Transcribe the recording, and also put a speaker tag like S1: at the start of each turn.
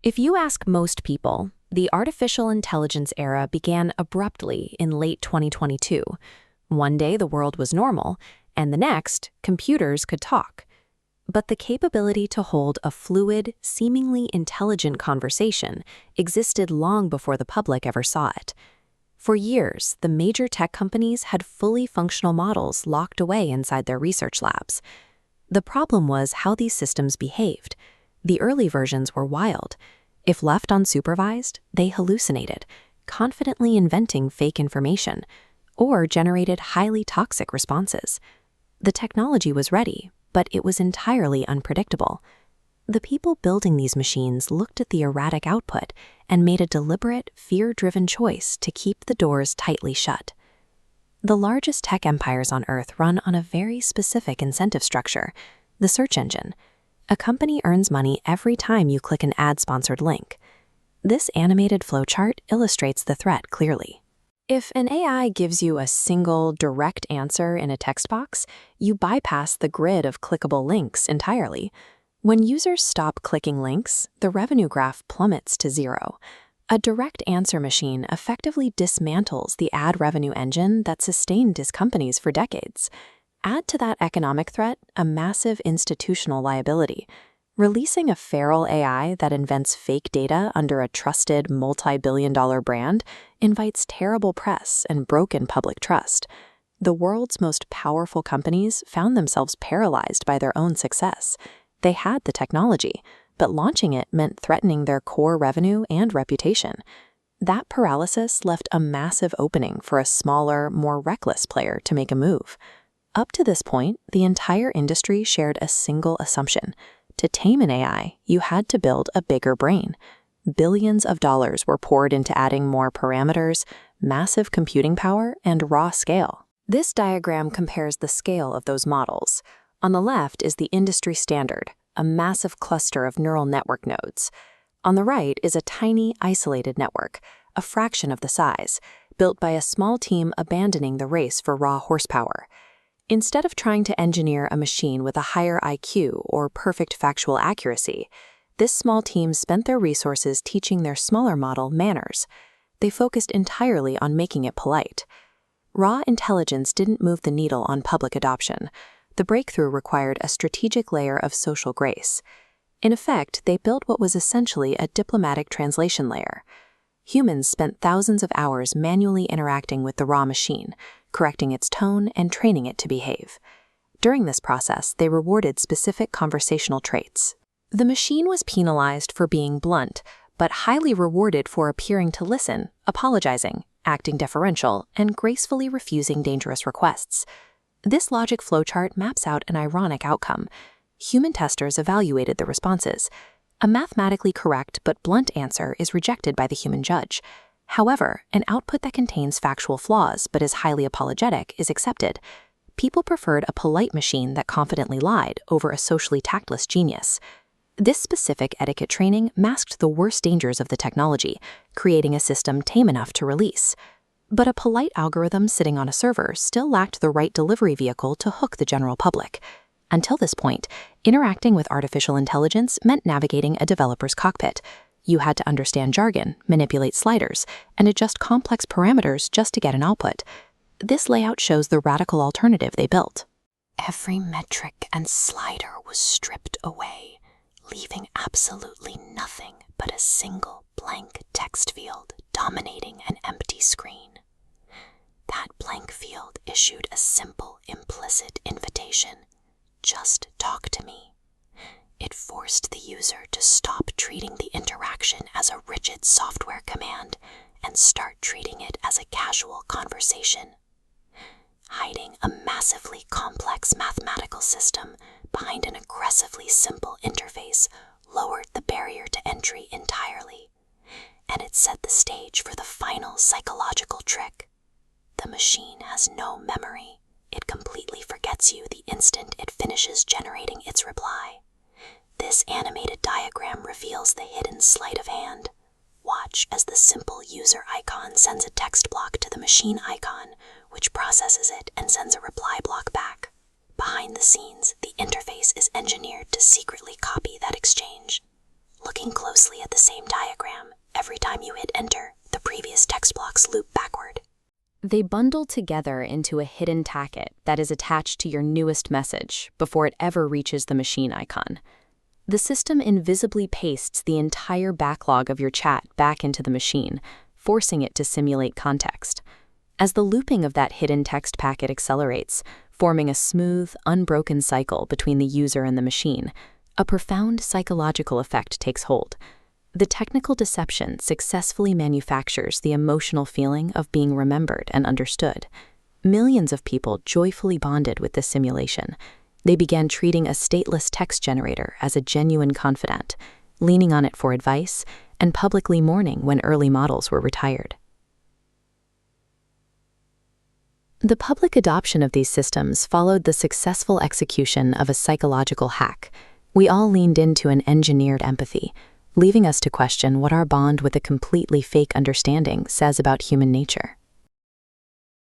S1: If you ask most people, the artificial intelligence era began abruptly in late 2022. One day the world was normal, and the next, computers could talk. But the capability to hold a fluid, seemingly intelligent conversation existed long before the public ever saw it. For years, the major tech companies had fully functional models locked away inside their research labs. The problem was how these systems behaved. The early versions were wild. If left unsupervised, they hallucinated, confidently inventing fake information, or generated highly toxic responses. The technology was ready, but it was entirely unpredictable. The people building these machines looked at the erratic output and made a deliberate, fear-driven choice to keep the doors tightly shut. The largest tech empires on Earth run on a very specific incentive structure: the search engine. A company earns money every time you click an ad-sponsored link. This animated flowchart illustrates the threat clearly. If an AI gives you a single, direct answer in a text box, you bypass the grid of clickable links entirely. When users stop clicking links, the revenue graph plummets to zero. A direct answer machine effectively dismantles the ad revenue engine that sustained these companies for decades. Add to that economic threat a massive institutional liability. Releasing a feral AI that invents fake data under a trusted multi-billion-dollar brand invites terrible press and broken public trust. The world's most powerful companies found themselves paralyzed by their own success. They had the technology, but launching it meant threatening their core revenue and reputation. That paralysis left a massive opening for a smaller, more reckless player to make a move. Up to this point, the entire industry shared a single assumption. To tame an AI, you had to build a bigger brain. Billions of dollars were poured into adding more parameters, massive computing power, and raw scale. This diagram compares the scale of those models. On the left is the industry standard, a massive cluster of neural network nodes. On the right is a tiny, isolated network, a fraction of the size, built by a small team abandoning the race for raw horsepower. Instead of trying to engineer a machine with a higher IQ or perfect factual accuracy, this small team spent their resources teaching their smaller model manners. They focused entirely on making it polite. Raw intelligence didn't move the needle on public adoption. The breakthrough required a strategic layer of social grace. In effect, they built what was essentially a diplomatic translation layer. Humans spent thousands of hours manually interacting with the raw machine, correcting its tone and training it to behave. During this process, they rewarded specific conversational traits. The machine was penalized for being blunt, but highly rewarded for appearing to listen, apologizing, acting deferential, and gracefully refusing dangerous requests. This logic flowchart maps out an ironic outcome. Human testers evaluated the responses. A mathematically correct but blunt answer is rejected by the human judge. However, an output that contains factual flaws but is highly apologetic is accepted. People preferred a polite machine that confidently lied over a socially tactless genius. This specific etiquette training masked the worst dangers of the technology, creating a system tame enough to release. But a polite algorithm sitting on a server still lacked the right delivery vehicle to hook the general public. Until this point, interacting with artificial intelligence meant navigating a developer's cockpit. You had to understand jargon, manipulate sliders, and adjust complex parameters just to get an output. This layout shows the radical alternative they built. Every metric and slider was stripped away, leaving absolutely nothing but a single blank text field dominating an empty screen. That blank field issued a simple, implicit invitation: just talk to me. It forced the user to stop treating the interaction as a rigid software command and start treating it as a casual conversation. Hiding a massively complex mathematical system behind an aggressively simple interface lowered the barrier to entry entirely, and it set the stage for the final psychological trick. The machine has no memory. It completely forgets you the instant it finishes generating its reply. This animated diagram reveals the hidden sleight of hand. Watch as the simple user icon sends a text block to the machine icon, which processes it and sends a reply block back. Behind the scenes, the interface is engineered to secretly copy that exchange. Looking closely at the same diagram, every time you hit enter, the previous text blocks loop backward. They bundle together into a hidden tacket that is attached to your newest message before it ever reaches the machine icon. The system invisibly pastes the entire backlog of your chat back into the machine, forcing it to simulate context. As the looping of that hidden text packet accelerates, forming a smooth, unbroken cycle between the user and the machine, a profound psychological effect takes hold. The technical deception successfully manufactures the emotional feeling of being remembered and understood. Millions of people joyfully bonded with this simulation. They began treating a stateless text generator as a genuine confidant, leaning on it for advice, and publicly mourning when early models were retired. The public adoption of these systems followed the successful execution of a psychological hack. We all leaned into an engineered empathy, leaving us to question what our bond with a completely fake understanding says about human nature.